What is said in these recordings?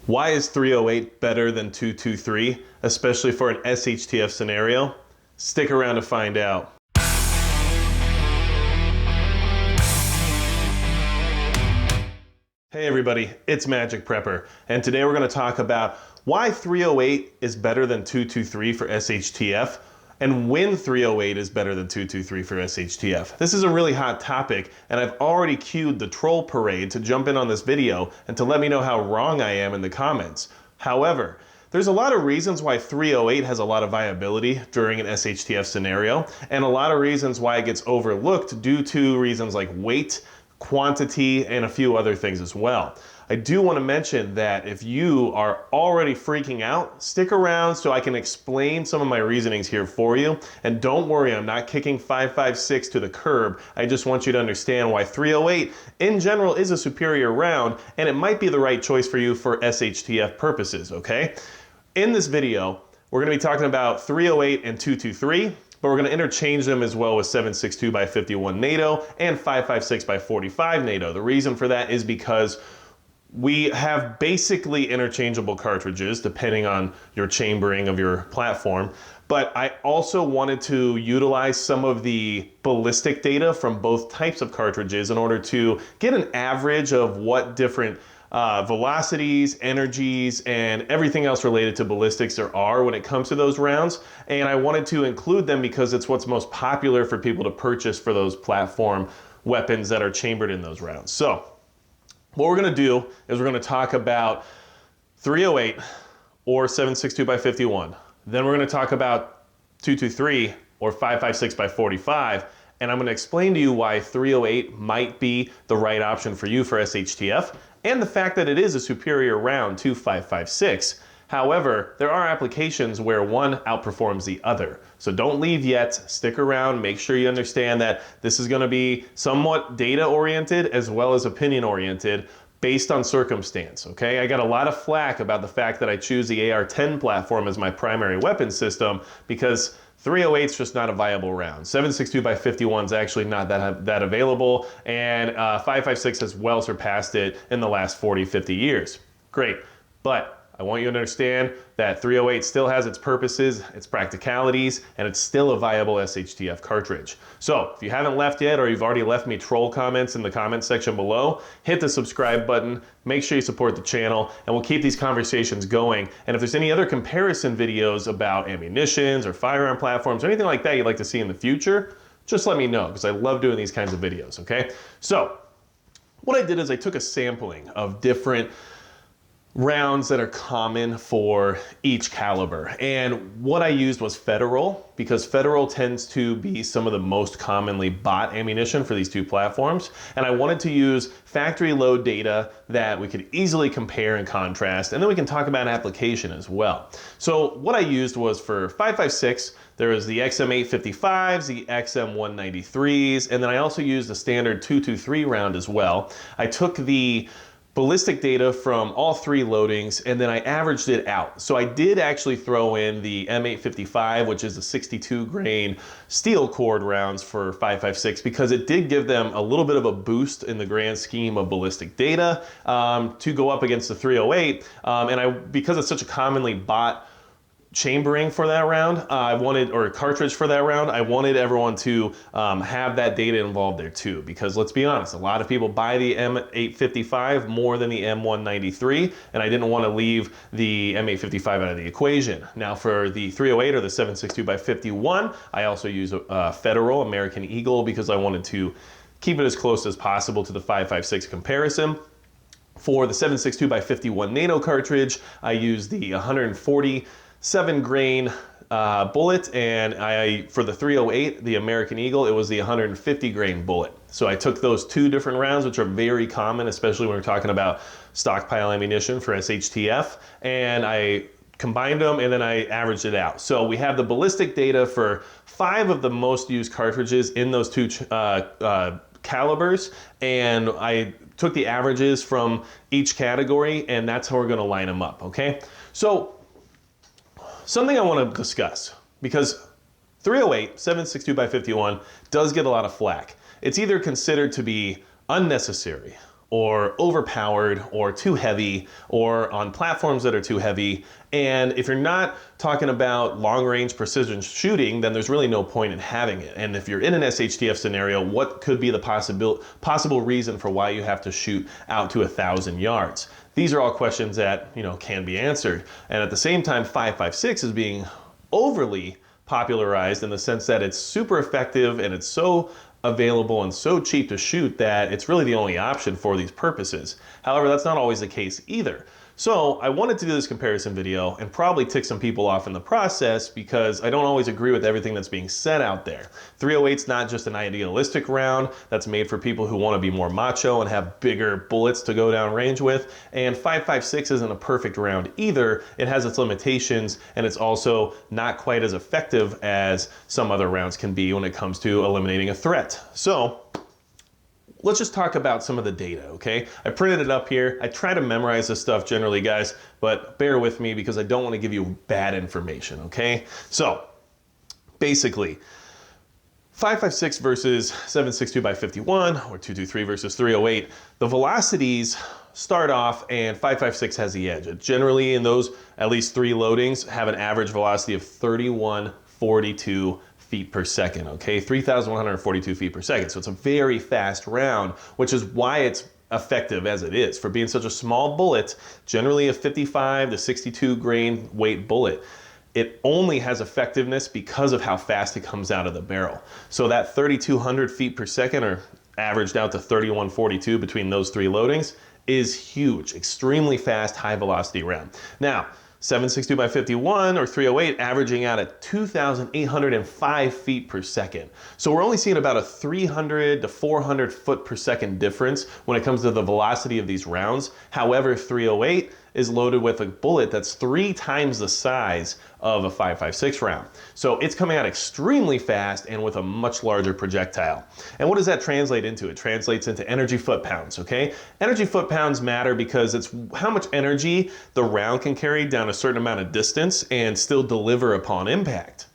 Why is 308 better than 223, especially for an SHTF scenario? Stick around to find out. Hey everybody, it's Magic Prepper, and today we're going to talk about why 308 is better than 223 for SHTF, and when 308 is better than 223 for SHTF. This is a really hot topic, and I've already queued the troll parade to jump in on this video and to let me know how wrong I am in the comments. However, there's a lot of reasons why 308 has a lot of viability during an SHTF scenario, and a lot of reasons why it gets overlooked due to reasons like weight, quantity, and a few other things as well. I do want to mention that if you are already freaking out, stick around so I can explain some of my reasonings here for you. And don't worry, I'm not kicking 556 to the curb. I just want you to understand why 308 in general is a superior round, and it might be the right choice for you for SHTF purposes, okay? In this video, we're going to be talking about 308 and 223. But we're going to interchange them as well with 7.62 by 51 NATO and 5.56 by 45 NATO. The reason for that is because we have basically interchangeable cartridges depending on your chambering of your platform. But I also wanted to utilize some of the ballistic data from both types of cartridges in order to get an average of what different velocities, energies, and everything else related to ballistics there are when it comes to those rounds. And I wanted to include them because it's what's most popular for people to purchase for those platform weapons that are chambered in those rounds. So what we're going to do is we're going to talk about 308 or 7.62 by 51. Then we're going to talk about 223 or 5.56 by 45. And I'm going to explain to you why 308 might be the right option for you for SHTF, and the fact that it is a superior round to 5.56. However, there are applications where one outperforms the other. So don't leave yet, stick around, make sure you understand that this is going to be somewhat data oriented as well as opinion oriented based on circumstance, okay? I got a lot of flack about the fact that I choose the AR-10 platform as my primary weapon system because 308 is just not a viable round. 7.62 by 51 is actually not that available, and 5.56 has well surpassed it in the last 40, 50 years. Great, but I want you to understand that 308 still has its purposes, its practicalities, and it's still a viable SHTF cartridge. So if you haven't left yet, or you've already left me troll comments in the comment section below, hit the subscribe button, make sure you support the channel, and we'll keep these conversations going. And if there's any other comparison videos about ammunitions or firearm platforms or anything like that you'd like to see in the future, just let me know, because I love doing these kinds of videos, okay? So what I did is I took a sampling of different rounds that are common for each caliber, and what I used was Federal, because Federal tends to be some of the most commonly bought ammunition for these two platforms, and I wanted to use factory load data that we could easily compare and contrast, and then we can talk about application as well. So what I used was for 5.56, there was the XM855s, the XM193s, and then I also used the standard 223 round as well. I took the ballistic data from all three loadings, and then I averaged it out. So I did actually throw in the M855, which is the 62 grain steel cord rounds for 5.56, because it did give them a little bit of a boost in the grand scheme of ballistic data to go up against the 308. Because it's such a commonly bought chambering for that round, or cartridge for that round, I wanted everyone to have that data involved there too, because let's be honest, a lot of people buy the M855 more than the M193, and I didn't want to leave the M855 out of the equation. Now for the 308 or the 7.62 by 51, I also use a Federal American Eagle because I wanted to keep it as close as possible to the 5.56 comparison. For the 7.62 by 51 NATO cartridge, I used the 147 grain bullet, and for the 308, the American Eagle, it was the 150 grain bullet. So I took those two different rounds, which are very common, especially when we're talking about stockpile ammunition for SHTF, and I combined them and then I averaged it out. So we have the ballistic data for 5 of the most used cartridges in those two calibers, and I took the averages from each category, and that's how we're going to line them up, okay? So something I want to discuss, because 308, 7.62 by 51 does get a lot of flack. It's either considered to be unnecessary or overpowered or too heavy or on platforms that are too heavy. And if you're not talking about long range precision shooting, then there's really no point in having it. And if you're in an SHTF scenario, what could be the possible reason for why you have to shoot out to 1,000 yards? These are all questions that, can be answered. And at the same time, 5.56 is being overly popularized in the sense that it's super effective and it's so available and so cheap to shoot that it's really the only option for these purposes. However, that's not always the case either. So I wanted to do this comparison video and probably tick some people off in the process because I don't always agree with everything that's being said out there. 308's not just an idealistic round that's made for people who want to be more macho and have bigger bullets to go down range with, and 5.56 isn't a perfect round either. It has its limitations, and it's also not quite as effective as some other rounds can be when it comes to eliminating a threat. So let's just talk about some of the data, okay? I printed it up here. I try to memorize this stuff generally, guys, but bear with me because I don't want to give you bad information, okay? So basically, 5.56 versus 7.62 by 51 or 223 versus 308, the velocities start off and 5.56 has the edge. Generally in those at least 3 loadings have an average velocity of 3142 feet per second, okay? 3,142 feet per second. So it's a very fast round, which is why it's effective as it is. For being such a small bullet, generally a 55 to 62 grain weight bullet, it only has effectiveness because of how fast it comes out of the barrel. So that 3,200 feet per second, or averaged out to 3,142 between those 3 loadings, is huge. Extremely fast, high velocity round. Now, 7.62 by 51 or 308 averaging out at 2,805 feet per second. So we're only seeing about a 300 to 400 foot per second difference when it comes to the velocity of these rounds. However, 308 is loaded with a bullet that's 3 times the size of a 5.56 round. So it's coming out extremely fast and with a much larger projectile. And what does that translate into? It translates into energy foot-pounds, okay? Energy foot-pounds matter because it's how much energy the round can carry down a certain amount of distance and still deliver upon impact.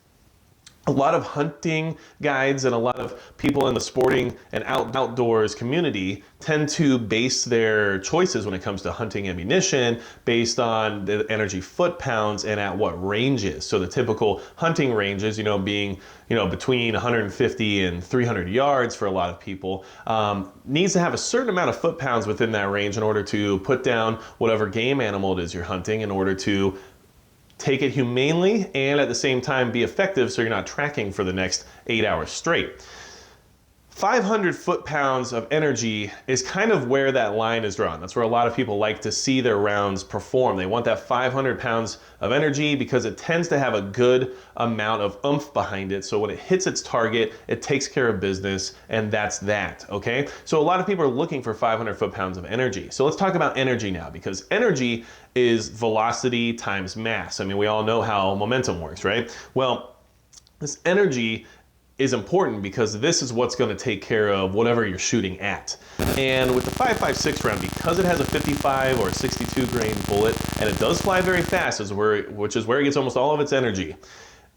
A lot of hunting guides and a lot of people in the sporting and outdoors community tend to base their choices when it comes to hunting ammunition based on the energy foot-pounds and at what ranges. So the typical hunting ranges, being between 150 and 300 yards for a lot of people, needs to have a certain amount of foot-pounds within that range in order to put down whatever game animal it is you're hunting, in order to take it humanely and at the same time be effective so you're not tracking for the next 8 hours straight. 500 foot-pounds of energy is kind of where that line is drawn. That's where a lot of people like to see their rounds perform. They want that 500 pounds of energy because it tends to have a good amount of oomph behind it. So when it hits its target, it takes care of business, and that's that, okay? So a lot of people are looking for 500 foot-pounds of energy. So let's talk about energy now, because energy is velocity times mass. I mean, we all know how momentum works, right? Well, this energy is important because this is what's going to take care of whatever you're shooting at. And with the 5.56 round, because it has a 55 or 62 grain bullet, and it does fly very fast, which is where it gets almost all of its energy,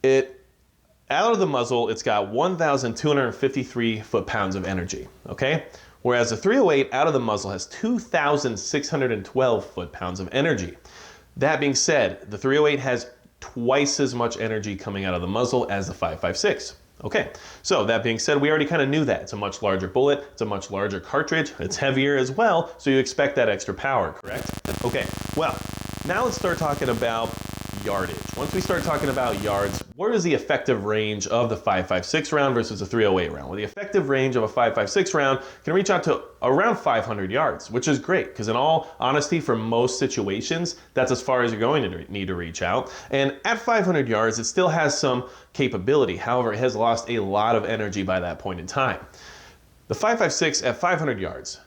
out of the muzzle, it's got 1,253 foot-pounds of energy, okay? Whereas the 308 out of the muzzle has 2,612 foot-pounds of energy. That being said, the 308 has twice as much energy coming out of the muzzle as the 5.56. Okay, so that being said, we already kind of knew that. It's a much larger bullet, it's a much larger cartridge, it's heavier as well, so you expect that extra power, correct? Okay, well, now let's start talking about yardage. Once we start talking about yards, what is the effective range of the 5.56 round versus a 308 round? Well, the effective range of a 5.56 round can reach out to around 500 yards, which is great, because in all honesty, for most situations, that's as far as you're going to need to reach out. And at 500 yards, it still has some capability. However, it has lost a lot of energy by that point in time. The 5.56 at 500 yards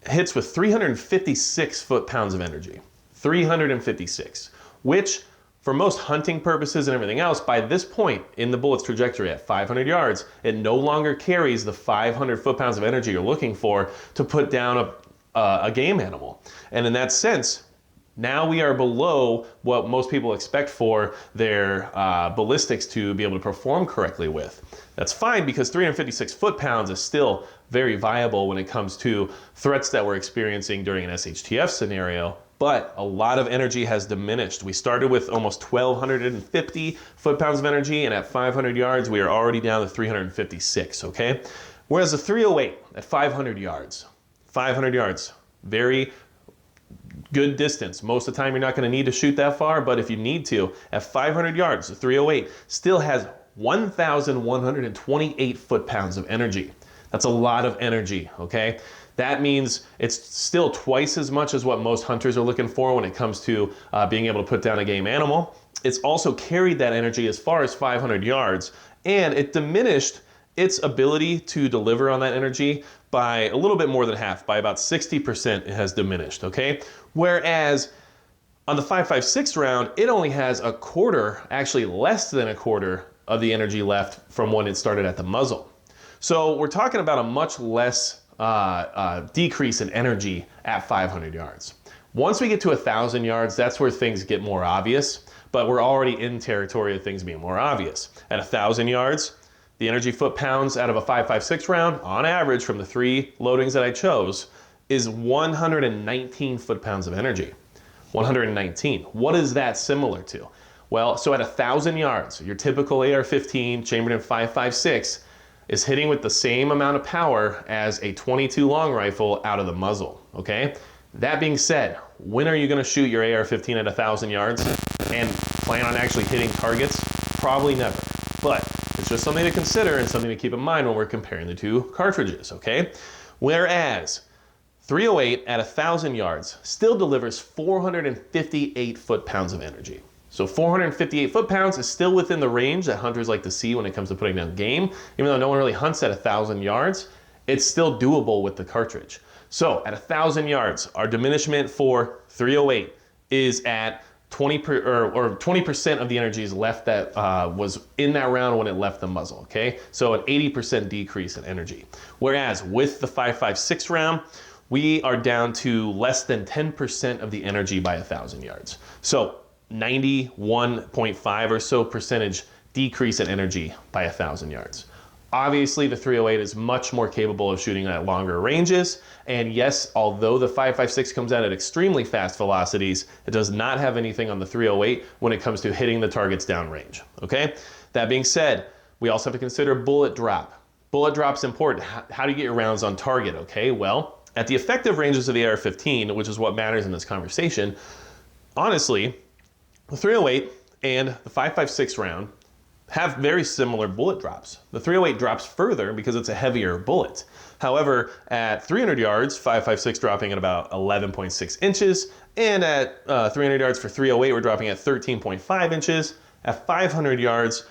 hits with 356 foot-pounds of energy. 356. Which, for most hunting purposes and everything else, by this point in the bullet's trajectory at 500 yards, it no longer carries the 500 foot-pounds of energy you're looking for to put down a game animal. And in that sense, Now we are below what most people expect for their ballistics to be able to perform correctly with. That's fine because 356 foot-pounds is still very viable when it comes to threats that we're experiencing during an SHTF scenario, but a lot of energy has diminished. We started with almost 1,250 foot-pounds of energy, and at 500 yards, we are already down to 356, okay? Whereas the 308 at 500 yards, very good distance. Most of the time, you're not going to need to shoot that far, but if you need to, at 500 yards, the 308 still has 1,128 foot-pounds of energy. That's a lot of energy, okay? That means it's still twice as much as what most hunters are looking for when it comes to being able to put down a game animal. It's also carried that energy as far as 500 yards, and it diminished its ability to deliver on that energy by a little bit more than half, by about 60% it has diminished, okay? Whereas on the 5.56 round, it only has a quarter, actually less than a quarter of the energy left from when it started at the muzzle. So we're talking about a much less decrease in energy at 500 yards. Once we get to 1,000 yards, that's where things get more obvious, but we're already in territory of things being more obvious. At 1,000 yards, the energy foot-pounds out of a 5.56 round, on average from the 3 loadings that I chose, is 119 foot-pounds of energy. 119. What is that similar to? Well, so at 1,000 yards, your typical AR-15 chambered in 5.56 is hitting with the same amount of power as a .22 long rifle out of the muzzle, okay? That being said, when are you gonna shoot your AR-15 at 1,000 yards and plan on actually hitting targets? Probably never, but it's just something to consider and something to keep in mind when we're comparing the two cartridges, okay? Whereas 308 at 1,000 yards still delivers 458 foot-pounds of energy. So 458 foot-pounds is still within the range that hunters like to see when it comes to putting down game. Even though no one really hunts at 1,000 yards, it's still doable with the cartridge. So at 1,000 yards, our diminishment for 308 is at 20% of the energy is left that was in that round when it left the muzzle, okay? So an 80% decrease in energy. Whereas with the 5.56 round, we are down to less than 10% of the energy by 1,000 yards. So 91.5 or so percentage decrease in energy by 1,000 yards. Obviously, the 308 is much more capable of shooting at longer ranges. And yes, although the 5.56 comes out at extremely fast velocities, it does not have anything on the 308 when it comes to hitting the targets downrange, okay? That being said, we also have to consider bullet drop. Bullet drop's important. How do you get your rounds on target, okay? Well, at the effective ranges of the AR-15, which is what matters in this conversation, honestly, the 308 and the 5.56 round have very similar bullet drops. The 308 drops further because it's a heavier bullet. However, at 300 yards, 5.56 dropping at about 11.6 inches, and at 300 yards for 308, we're dropping at 13.5 inches. At 500 yards,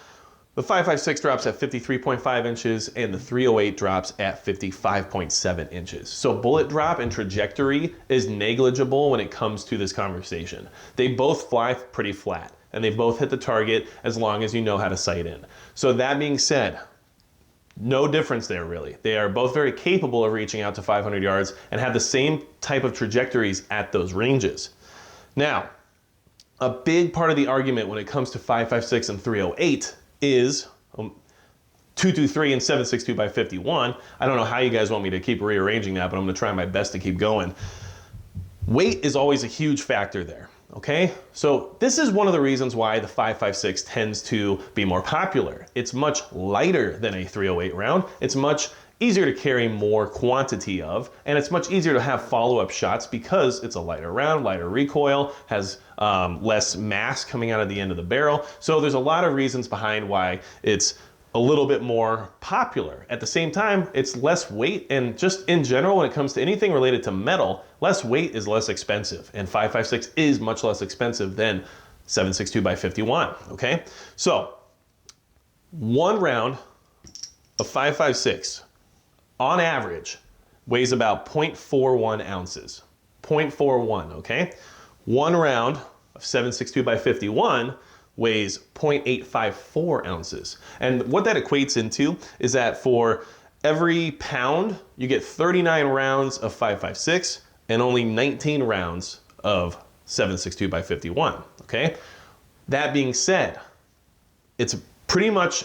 the 5.56 drops at 53.5 inches, and the 308 drops at 55.7 inches. So bullet drop and trajectory is negligible when it comes to this conversation. They both fly pretty flat, and they both hit the target as long as you know how to sight in. So that being said, no difference there really. They are both very capable of reaching out to 500 yards and have the same type of trajectories at those ranges. Now, a big part of the argument when it comes to 5.56 and 308 is 223 and 7.62 by 51. I don't know how you guys want me to keep rearranging that, but I'm gonna try my best to keep going. Weight is always a huge factor there, okay? So this is one of the reasons why the 5.56 tends to be more popular. It's much lighter than a 308 round. It's much easier to carry more quantity of, and it's much easier to have follow-up shots because it's a lighter round, lighter recoil, has less mass coming out of the end of the barrel. So there's a lot of reasons behind why it's a little bit more popular. At the same time, it's less weight, and just in general, when it comes to anything related to metal, less weight is less expensive, and 5.56 is much less expensive than 7.62 by 51, okay? So, one round of 5.56, on average, weighs about 0.41 ounces. 0.41, okay? One round of 7.62 by 51 weighs 0.854 ounces. And what that equates into is that for every pound, you get 39 rounds of 5.56 and only 19 rounds of 7.62 by 51, okay? That being said, it's pretty much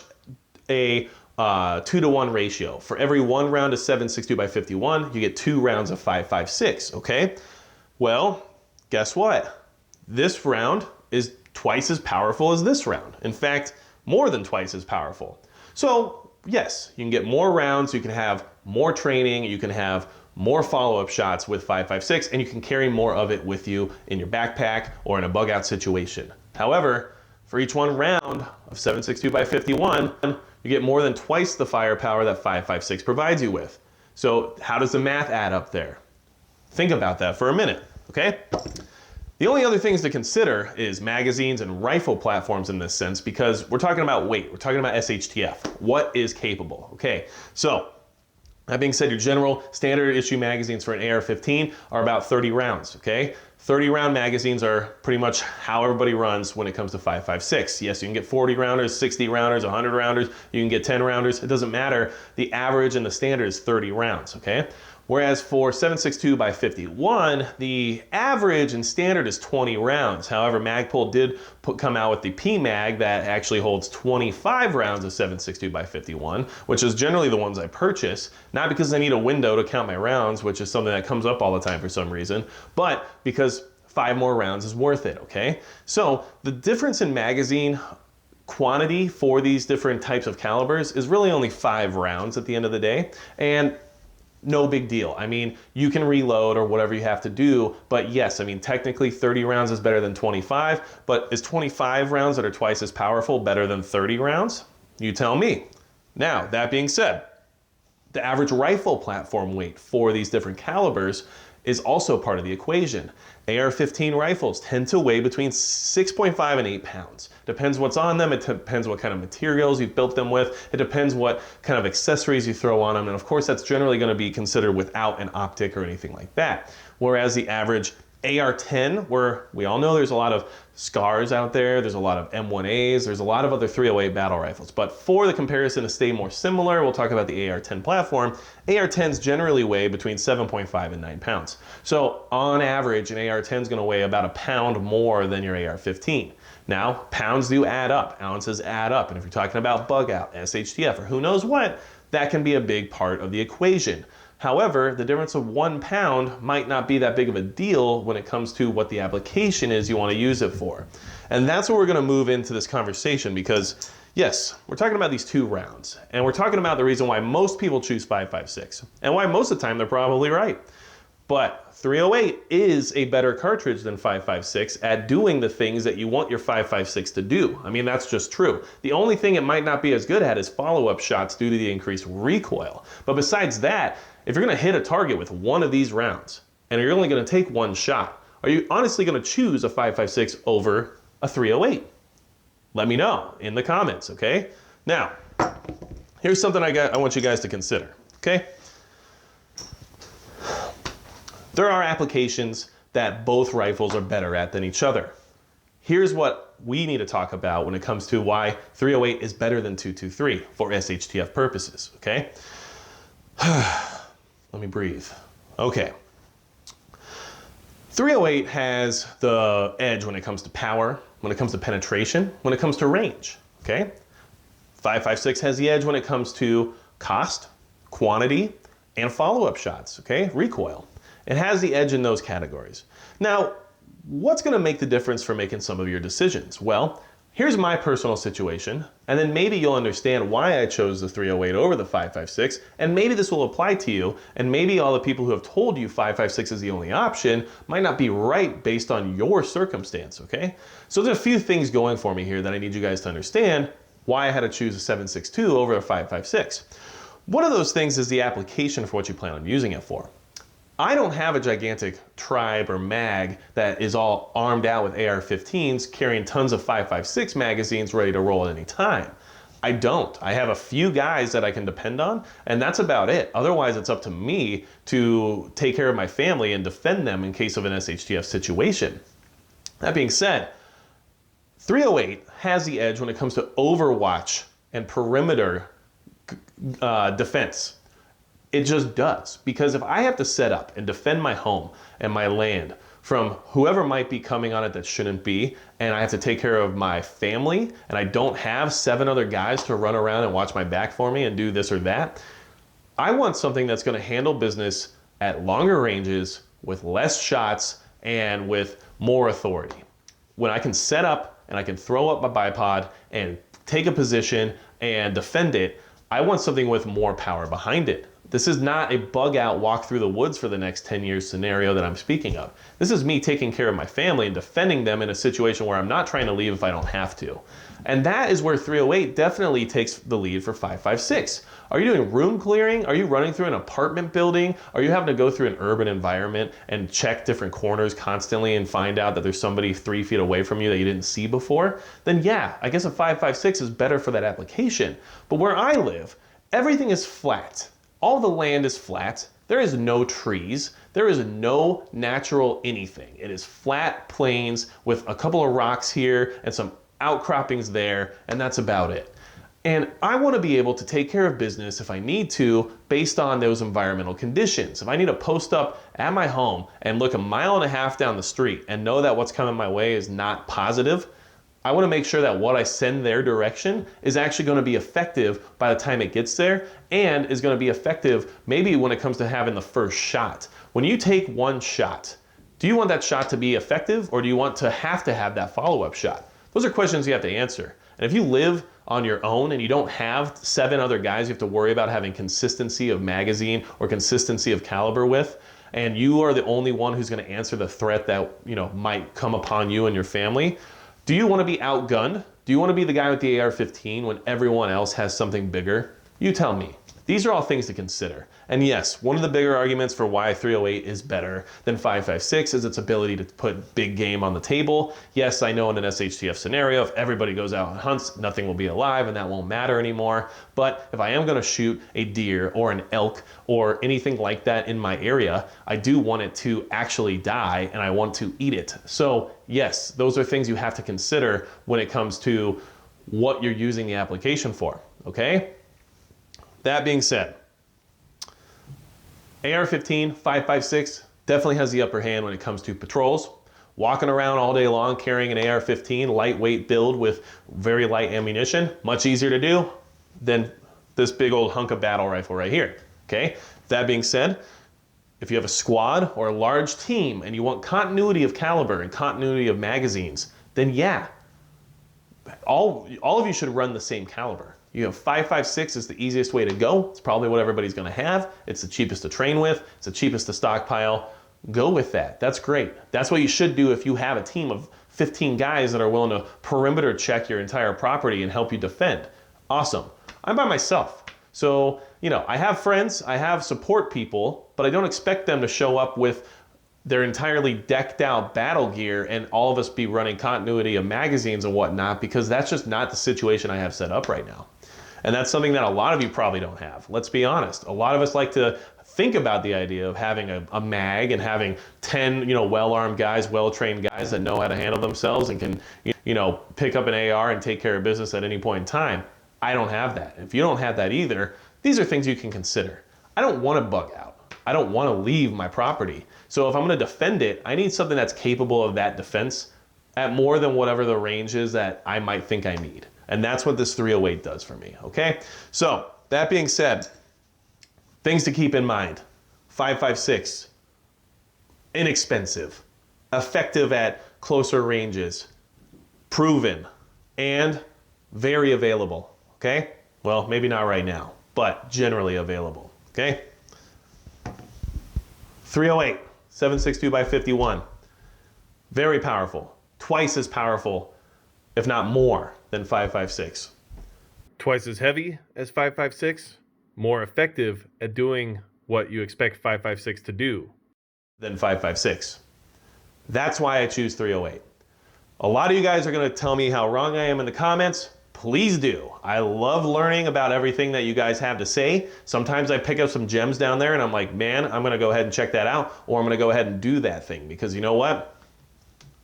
a 2-to-1 ratio. For every 1 round of 7.62 by 51, you get 2 rounds of 5.56, okay? Well, guess what? This round is twice as powerful as this round. In fact, more than twice as powerful. So yes, you can get more rounds, you can have more training, you can have more follow-up shots with 5.56, and you can carry more of it with you in your backpack or in a bug out situation. However, for each 1 round of 7.62 by 51, you get more than twice the firepower that 5.56 provides you with. So how does the math add up there? Think about that for a minute, okay? The only other things to consider is magazines and rifle platforms in this sense, because we're talking about weight, we're talking about SHTF. What is capable, okay? So, that being said, your general standard issue magazines for an AR-15 are about 30 rounds, okay? 30 round magazines are pretty much how everybody runs when it comes to 5.56. Yes, you can get 40 rounders, 60 rounders, 100 rounders, you can get 10 rounders, it doesn't matter. The average and the standard is 30 rounds, okay? Whereas for 7.62 by 51, the average and standard is 20 rounds. However, Magpul did come out with the PMag that actually holds 25 rounds of 7.62 by 51, which is generally the ones I purchase, not because I need a window to count my rounds, which is something that comes up all the time for some reason, but because 5 more rounds is worth it, okay? So the difference in magazine quantity for these different types of calibers is really only 5 rounds at the end of the day, and no big deal. I mean, you can reload or whatever you have to do, but yes, I mean, technically 30 rounds is better than 25, but is 25 rounds that are twice as powerful better than 30 rounds? You tell me. Now, that being said, the average rifle platform weight for these different calibers is also part of the equation. AR-15 rifles tend to weigh between 6.5 and 8 pounds. Depends what's on them, it depends what kind of materials you've built them with, it depends what kind of accessories you throw on them, and of course that's generally going to be considered without an optic or anything like that. Whereas the average AR-10, where we all know there's a lot of SCARs out there, there's a lot of M1As, there's a lot of other 308 battle rifles. But for the comparison to stay more similar, we'll talk about the AR-10 platform. AR-10s generally weigh between 7.5 and 9 pounds. So on average, an AR-10 is going to weigh about 1 pound more than your AR-15. Now, pounds do add up, ounces add up, and if you're talking about bug out, SHTF, or who knows what, that can be a big part of the equation. However, the difference of 1 pound might not be that big of a deal when it comes to what the application is you want to use it for. And that's where we're going to move into this conversation because, yes, we're talking about these 2 rounds. And we're talking about the reason why most people choose 5.56 and why most of the time they're probably right. But 308 is a better cartridge than 5.56 at doing the things that you want your 5.56 to do. I mean, that's just true. The only thing it might not be as good at is follow-up shots due to the increased recoil. But besides that, if you're going to hit a target with one of these rounds and you're only going to take 1 shot, are you honestly going to choose a 5.56 over a 308? Let me know in the comments, okay? Now, here's something I want you guys to consider, okay? There are applications that both rifles are better at than each other. Here's what we need to talk about when it comes to why 308 is better than 223 for SHTF purposes, okay? Let me breathe. Okay. 308 has the edge when it comes to power, when it comes to penetration, when it comes to range, okay? 5.56 has the edge when it comes to cost, quantity, and follow-up shots, okay? Recoil. It has the edge in those categories. Now, what's going to make the difference for making some of your decisions? Well, here's my personal situation, and then maybe you'll understand why I chose the 308 over the 5.56, and maybe this will apply to you, and maybe all the people who have told you 5.56 is the only option might not be right based on your circumstance, okay? So there's a few things going for me here that I need you guys to understand why I had to choose a 7.62 over a 5.56. One of those things is the application for what you plan on using it for. I don't have a gigantic tribe or mag that is all armed out with AR-15s carrying tons of 5.56 magazines ready to roll at any time. I don't. I have a few guys that I can depend on, and that's about it. Otherwise, it's up to me to take care of my family and defend them in case of an SHTF situation. That being said, 308 has the edge when it comes to overwatch and perimeter defense. It just does, because if I have to set up and defend my home and my land from whoever might be coming on it that shouldn't be, and I have to take care of my family, and I don't have 7 other guys to run around and watch my back for me and do this or that. I want something that's going to handle business at longer ranges with less shots and with more authority. When I can set up and I can throw up my bipod and take a position and defend it, I want something with more power behind it. This is not a bug out walk through the woods for the next 10 years scenario that I'm speaking of. This is me taking care of my family and defending them in a situation where I'm not trying to leave if I don't have to. And that is where 308 definitely takes the lead for 556. Are you doing room clearing? Are you running through an apartment building? Are you having to go through an urban environment and check different corners constantly and find out that there's somebody 3 feet away from you that you didn't see before? Then yeah, I guess a 556 is better for that application. But where I live, everything is flat. All the land is flat. There is no trees. There is no natural anything. It is flat plains with a couple of rocks here and some outcroppings there, and that's about it. And I want to be able to take care of business if I need to based on those environmental conditions. If I need to post up at my home and look 1.5 miles down the street and know that what's coming my way is not positive, I want to make sure that what I send their direction is actually going to be effective by the time it gets there, and is going to be effective maybe when it comes to having the first shot. When you take one shot, do you want that shot to be effective, or do you want to have that follow-up shot? Those are questions you have to answer. And if you live on your own and you don't have 7 other guys you have to worry about having consistency of magazine or consistency of caliber with, and you are the only one who's going to answer the threat that might come upon you and your family, do you want to be outgunned? Do you want to be the guy with the AR-15 when everyone else has something bigger? You tell me. These are all things to consider. And yes, one of the bigger arguments for why 308 is better than 556 is its ability to put big game on the table. Yes, I know in an SHTF scenario, if everybody goes out and hunts, nothing will be alive and that won't matter anymore. But if I am going to shoot a deer or an elk or anything like that in my area, I do want it to actually die and I want to eat it. So yes, those are things you have to consider when it comes to what you're using the application for, okay? That being said, AR-15, 556 definitely has the upper hand when it comes to patrols. Walking around all day long carrying an AR-15, lightweight build with very light ammunition, much easier to do than this big old hunk of battle rifle right here, okay? That being said, if you have a squad or a large team and you want continuity of caliber and continuity of magazines, then yeah, all of you should run the same caliber. You have 556 is the easiest way to go. It's probably what everybody's going to have. It's the cheapest to train with. It's the cheapest to stockpile. Go with that. That's great. That's what you should do if you have a team of 15 guys that are willing to perimeter check your entire property and help you defend. Awesome. I'm by myself. So, I have friends, I have support people, but I don't expect them to show up with their entirely decked out battle gear and all of us be running continuity of magazines and whatnot, because that's just not the situation I have set up right now. And that's something that a lot of you probably don't have. Let's be honest. A lot of us like to think about the idea of having a mag and having 10, well-armed guys, well-trained guys that know how to handle themselves and can, pick up an AR and take care of business at any point in time. I don't have that. If you don't have that either, these are things you can consider. I don't want to bug out. I don't want to leave my property. So if I'm going to defend it, I need something that's capable of that defense at more than whatever the range is that I might think I need. And that's what this 308 does for me, okay? So, that being said, things to keep in mind. 556, inexpensive, effective at closer ranges, proven, and very available, okay? Well, maybe not right now, but generally available, okay? 308, 7.62x51, very powerful, twice as powerful, if not more, than 556. Twice as heavy as 556, more effective at doing what you expect 556 to do than 556. That's why I choose 308. A lot of you guys are going to tell me how wrong I am in the comments. Please do. I love learning about everything that you guys have to say. Sometimes I pick up some gems down there and I'm like, man, I'm going to go ahead and check that out, or I'm going to go ahead and do that thing, because you know what?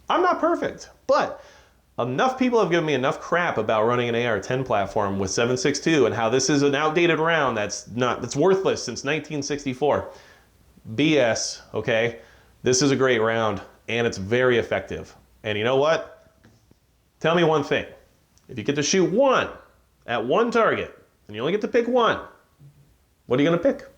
I'm not perfect, but enough people have given me enough crap about running an AR-10 platform with 7.62 and how this is an outdated round that's worthless since 1964. BS, okay? This is a great round, and it's very effective. And you know what? Tell me one thing. If you get to shoot one at one target, and you only get to pick one, what are you going to pick?